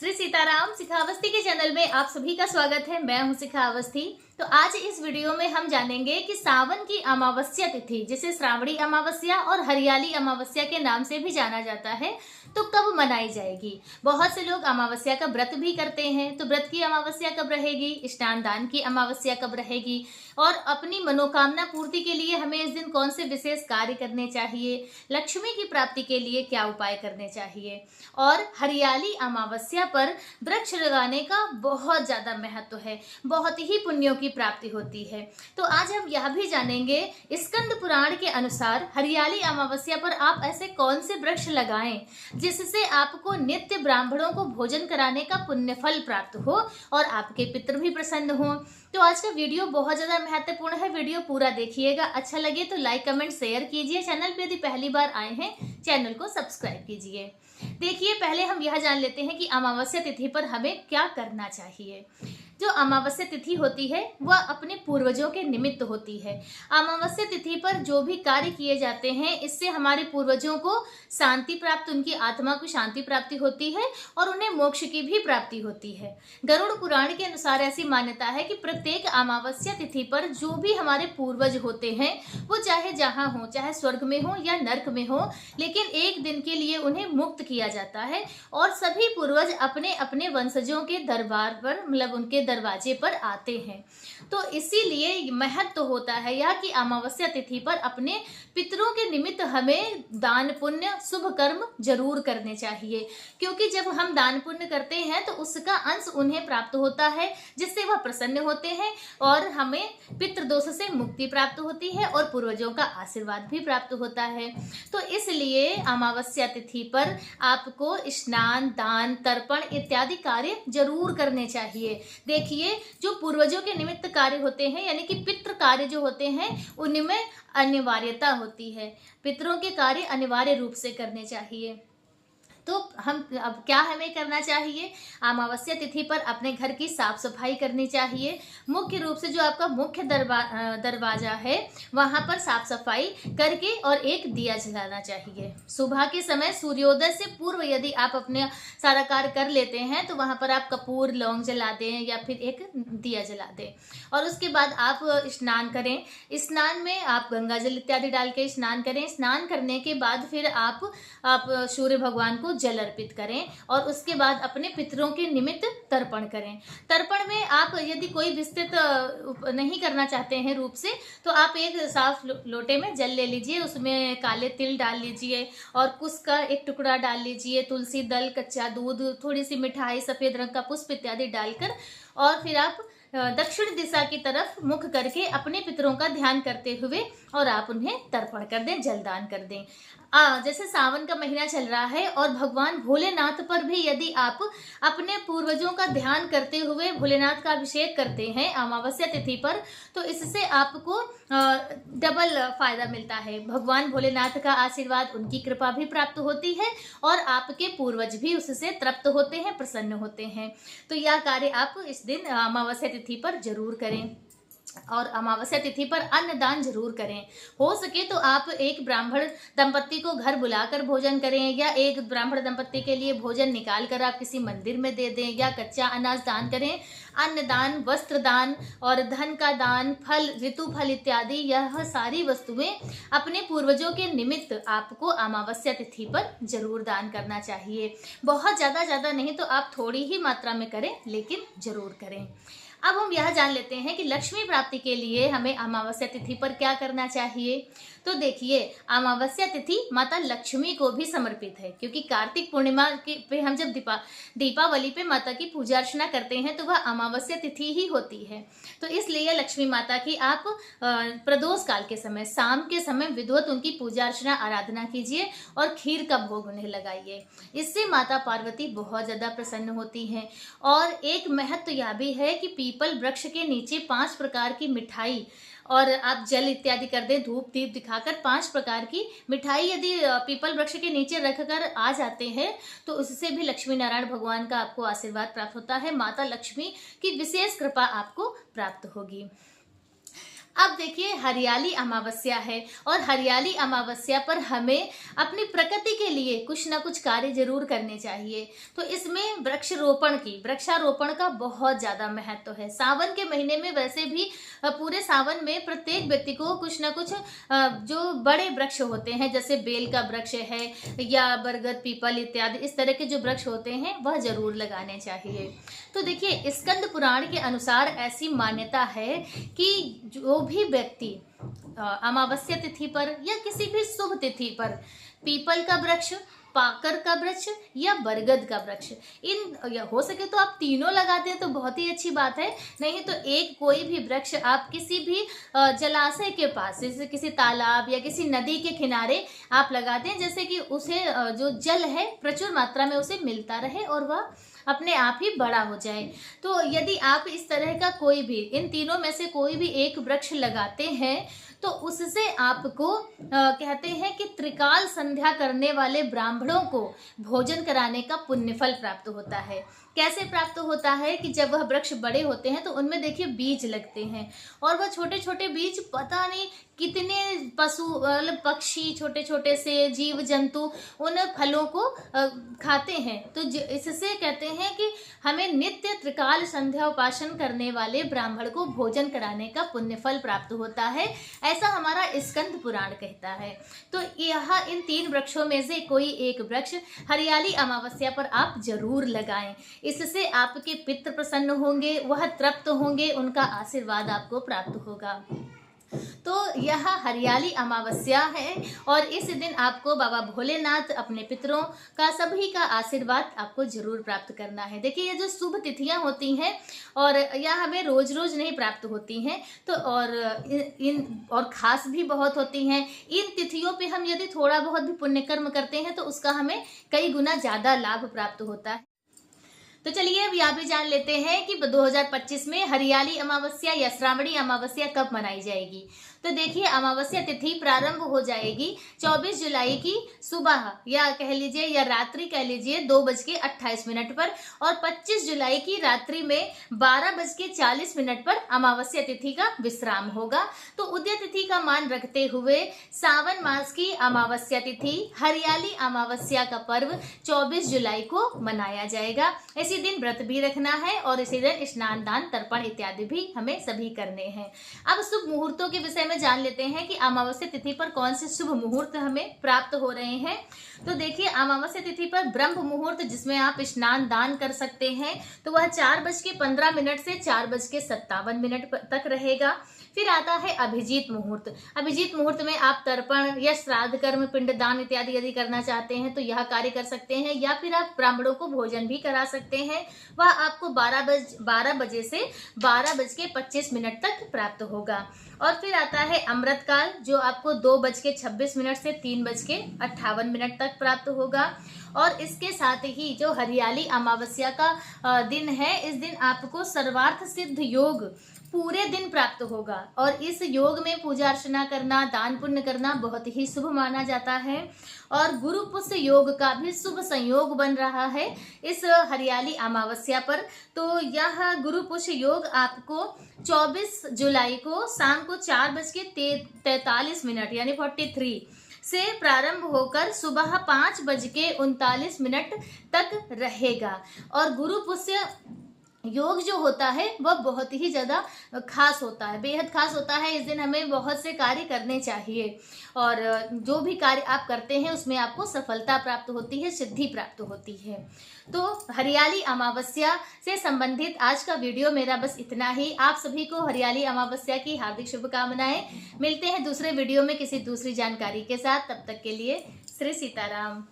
श्री सीताराम शिखा अवस्थी के चैनल में आप सभी का स्वागत है। मैं हूं शिखा अवस्थी। तो आज इस वीडियो में हम जानेंगे कि सावन की अमावस्या तिथि, जिसे श्रावणी अमावस्या और हरियाली अमावस्या के नाम से भी जाना जाता है, तो कब मनाई जाएगी। बहुत से लोग अमावस्या का व्रत भी करते हैं, तो व्रत की अमावस्या कब रहेगी, स्नान दान की अमावस्या कब रहेगी, और अपनी मनोकामना पूर्ति के लिए हमें इस दिन कौन से विशेष कार्य करने चाहिए, लक्ष्मी की प्राप्ति के लिए क्या उपाय करने चाहिए। और हरियाली अमावस्या पर वृक्ष लगाने का बहुत ज्यादा महत्व है, बहुत ही पुण्यों की प्राप्ति होती है। तो आज हम यह भी जानेंगे स्कंद पुराण के अनुसार हरियाली अमावस्या पर आप ऐसे कौन से वृक्ष लगाएं जिससे आपको नित्य ब्राह्मणों को भोजन कराने का पुण्य फल प्राप्त हो और आपके पितृ भी प्रसन्न हो। तो आज का वीडियो बहुत ज्यादा महत्वपूर्ण है, वीडियो पूरा देखिएगा। अच्छा लगे तो लाइक कमेंट शेयर कीजिए। चैनल पे यदि पहली बार आए हैं चैनल को सब्सक्राइब कीजिए। देखिए, पहले हम यह जान लेते हैं कि अमावस्या तिथि पर हमें क्या करना चाहिए। जो अमावस्या तिथि होती है वह अपने पूर्वजों के निमित्त होती है। अमावस्या तिथि पर जो भी कार्य किए जाते हैं इससे हमारे पूर्वजों को शांति प्राप्त, उनकी आत्मा को शांति प्राप्ति होती है और उन्हें मोक्ष की भी प्राप्ति होती है। गरुड़ पुराण के अनुसार ऐसी मान्यता है कि प्रत्येक अमावस्या तिथि पर जो भी हमारे पूर्वज होते हैं वो चाहे जहाँ हो, चाहे स्वर्ग में हो या नर्क में हो, लेकिन एक दिन के लिए उन्हें मुक्त किया जाता है और सभी पूर्वज अपने अपने वंशजों के दरबार पर, मतलब उनके दरवाजे पर आते हैं। तो इसीलिए महत्व होता है यह कि अमावस्या तिथि पर अपने पितरों के निमित्त हमें दान पुण्य शुभ कर्म जरूर करने चाहिए, क्योंकि जब हम दान पुण्य करते हैं तो उसका अंश उन्हें प्राप्त होता है, जिससे वह प्रसन्न होते हैं और हमें पितृदोष से मुक्ति प्राप्त होती है और पूर्वजों का आशीर्वाद भी प्राप्त होता है। तो इसलिए अमावस्या तिथि पर आपको स्नान दान तर्पण इत्यादि कार्य जरूर करने चाहिए। देखिए, जो पूर्वजों के निमित्त कार्य होते हैं यानी कि पितृ कार्य जो होते हैं उनमें अनिवार्यता होती है, पितरों के कार्य अनिवार्य रूप से करने चाहिए। तो हम अब क्या हमें करना चाहिए, अमावस्या तिथि पर अपने घर की साफ सफाई करनी चाहिए। मुख्य रूप से जो आपका मुख्य दरवाजा है वहां पर साफ सफाई करके और एक दिया जलाना चाहिए। सुबह के समय सूर्योदय से पूर्व यदि आप अपने सारा कार्य कर लेते हैं तो वहां पर आप कपूर लौंग जला दें या फिर एक दिया जला दें और उसके बाद आप स्नान करें। स्नान में आप गंगा जल इत्यादि डाल के स्नान करें। स्नान करने के बाद फिर आप सूर्य भगवान को जल अर्पित करें और उसके बाद अपने पितरों के निमित्त तर्पण करें। तर्पण में आप यदि कोई विस्तृत नहीं करना चाहते हैं रूप से, तो आप एक साफ लोटे में जल ले लीजिए, उसमें काले तिल डाल लीजिए और कुश का एक टुकड़ा डाल लीजिए, तुलसी दल, कच्चा दूध, थोड़ी सी मिठाई, सफेद रंग का पुष्प इत्यादि डालकर और फिर आप दक्षिण दिशा की तरफ मुख करके अपने पितरों का ध्यान करते हुए और आप उन्हें तर्पण कर दें, जलदान कर दें। जैसे सावन का महीना चल रहा है और भगवान भोलेनाथ पर भी यदि आप अपने पूर्वजों का ध्यान करते हुए भोलेनाथ का अभिषेक करते हैं अमावस्या तिथि पर, तो इससे आपको डबल फायदा मिलता है। भगवान भोलेनाथ का आशीर्वाद, उनकी कृपा भी प्राप्त होती है और आपके पूर्वज भी उससे तृप्त होते हैं, प्रसन्न होते हैं। तो यह कार्य आप इस दिन अमावस्या तिथि पर जरूर करें और अमावस्या तिथि पर अन्नदान जरूर करें। हो सके तो आप एक ब्राह्मण दंपत्ति को घर बुलाकर भोजन करें या एक ब्राह्मण दंपत्ति के लिए भोजन निकाल कर आप किसी मंदिर में दे दें या कच्चा अनाज दान करें। अन्नदान, वस्त्र दान और धन का दान, फल, ऋतु फल इत्यादि, यह सारी वस्तुएं अपने पूर्वजों के निमित्त आपको अमावस्या तिथि पर जरूर दान करना चाहिए। बहुत ज्यादा नहीं तो आप थोड़ी ही मात्रा में करें, लेकिन जरूर करें। अब हम यह जान लेते हैं कि लक्ष्मी प्राप्ति के लिए हमें अमावस्या तिथि पर क्या करना चाहिए। तो देखिए, अमावस्या तिथि माता लक्ष्मी को भी समर्पित है, क्योंकि कार्तिक पूर्णिमा के पे हम जब दीपावली पे माता की पूजा अर्चना करते हैं तो वह अमावस्या तिथि ही होती है। तो इसलिए लक्ष्मी माता की आप प्रदोष काल के समय, शाम के समय विधिवत उनकी पूजा अर्चना आराधना कीजिए और खीर का भोग उन्हें लगाइए। इससे माता पार्वती बहुत ज्यादा प्रसन्न होती हैं। और एक महत्व यह भी है कि पीपल वृक्ष के नीचे 5 प्रकार की मिठाई और आप जल इत्यादि कर दें, धूप दीप दिखाकर 5 प्रकार की मिठाई यदि पीपल वृक्ष के नीचे रखकर आ जाते हैं तो उससे भी लक्ष्मी नारायण भगवान का आपको आशीर्वाद प्राप्त होता है। माता लक्ष्मी की विशेष कृपा आपको प्राप्त होगी। अब देखिए हरियाली अमावस्या है और हरियाली अमावस्या पर हमें अपनी प्रकृति के लिए कुछ ना कुछ कार्य जरूर करने चाहिए। तो इसमें वृक्षारोपण का बहुत ज्यादा महत्व है। सावन के महीने में वैसे भी पूरे सावन में प्रत्येक व्यक्ति को कुछ ना कुछ जो बड़े वृक्ष होते हैं जैसे बेल का वृक्ष है या बरगद पीपल इत्यादि इस तरह के जो वृक्ष होते हैं वह जरूर लगाने चाहिए। तो देखिए स्कंद पुराण के अनुसार ऐसी मान्यता है कि जो भी व्यक्ति अमावस्या तिथि पर या किसी भी शुभ तिथि पर पीपल का वृक्ष, पाकर का वृक्ष या बरगद का वृक्ष, इन या हो सके तो आप तीनों लगाते हैं तो बहुत ही अच्छी बात है। नहीं तो एक कोई भी वृक्ष आप किसी भी जलाशय के पास, जैसे किसी तालाब या किसी नदी के किनारे आप लगाते हैं, जैसे कि उसे जो जल है प्रचुर मात्रा में उसे मिलता रहे और वह अपने आप ही बड़ा हो जाए। तो यदि आप इस तरह का कोई भी इन तीनों में से कोई भी एक वृक्ष लगाते हैं तो उससे आपको कहते हैं कि त्रिकाल संध्या करने वाले ब्राह्मणों को भोजन कराने का पुण्यफल प्राप्त होता है। कैसे प्राप्त होता है कि जब वह वृक्ष बड़े होते हैं तो उनमें देखिए बीज लगते हैं और वह छोटे छोटे बीज पता नहीं कितने पशु पक्षी छोटे छोटे से जीव जंतु उन फलों को खाते हैं। तो इससे कहते हैं कि हमें नित्य त्रिकाल संध्या उपासन करने वाले ब्राह्मण को भोजन कराने का पुण्यफल प्राप्त होता है, ऐसा हमारा स्कंद पुराण कहता है। तो यह इन तीन वृक्षों में से कोई एक वृक्ष हरियाली अमावस्या पर आप जरूर लगाएं। इससे आपके पितृ प्रसन्न होंगे, वह तृप्त होंगे, उनका आशीर्वाद आपको प्राप्त होगा। तो यह हरियाली अमावस्या है और इस दिन आपको बाबा भोलेनाथ अपने पितरों का सभी का आशीर्वाद आपको जरूर प्राप्त करना है। देखिए ये जो शुभ तिथियां होती हैं और यह हमें रोज रोज नहीं प्राप्त होती हैं, तो और खास भी बहुत होती हैं। इन तिथियों पे हम यदि थोड़ा बहुत भी पुण्य कर्म करते हैं तो उसका हमें कई गुना ज्यादा लाभ प्राप्त होता है। तो चलिए अब यहाँ भी जान लेते हैं कि 2025 में हरियाली अमावस्या या श्रावणी अमावस्या कब मनाई जाएगी। तो देखिए अमावस्या तिथि प्रारंभ हो जाएगी 24 जुलाई की सुबह या कह लीजिए या रात्रि कह लीजिए 2:28 पर और 25 जुलाई की रात्रि में 12:40 पर अमावस्या तिथि का विश्राम होगा। तो उदय तिथि का मान रखते हुए सावन मास की अमावस्या तिथि हरियाली अमावस्या का पर्व 24 जुलाई को मनाया जाएगा। इसी दिन व्रत भी रखना है और इसी दिन स्नान दान तर्पण इत्यादि भी हमें सभी करने हैं। अब शुभ मुहूर्तों के विषय में जान लेते हैं कि अमावस्या तिथि पर कौन से शुभ मुहूर्त हमें प्राप्त हो रहे हैं। तो देखिए अमावस्या तिथि पर ब्रह्म मुहूर्त जिसमें आप स्नान दान कर सकते हैं तो वह 4:15 से 4:57 तक रहेगा। फिर आता है अभिजीत मुहूर्त। अभिजीत मुहूर्त में आप तर्पण या श्राद्ध कर्म पिंडदान इत्यादि यदि करना चाहते हैं तो यह कार्य कर सकते हैं या फिर आप ब्राह्मणों को भोजन भी करा सकते हैं। वह आपको 12 बजे से 12:25 तक प्राप्त होगा। और फिर आता है अमृत काल जो आपको 2:26 से 3:58 तक प्राप्त होगा। और इसके साथ ही जो हरियाली अमावस्या का दिन है, इस दिन आपको सर्वार्थ सिद्ध योग पूरे दिन प्राप्त होगा और इस योग में पूजा अर्चना करना, दान पुण्य करना बहुत ही शुभ माना जाता है। और गुरु पुष्य योग का भी शुभ संयोग बन रहा है इस हरियाली अमावस्या पर। तो यह गुरु पुष्य योग आपको 24 जुलाई को शाम को 4:43 यानी 43 से प्रारंभ होकर सुबह 5:39 तक रहेगा। और गुरु पुष्य योग जो होता है वह बहुत ही ज़्यादा खास होता है, बेहद खास होता है। इस दिन हमें बहुत से कार्य करने चाहिए और जो भी कार्य आप करते हैं उसमें आपको सफलता प्राप्त होती है, सिद्धि प्राप्त होती है। तो हरियाली अमावस्या से संबंधित आज का वीडियो मेरा बस इतना ही। आप सभी को हरियाली अमावस्या की हार्दिक शुभकामनाएं। मिलते हैं दूसरे वीडियो में किसी दूसरी जानकारी के साथ। तब तक के लिए श्री सीताराम।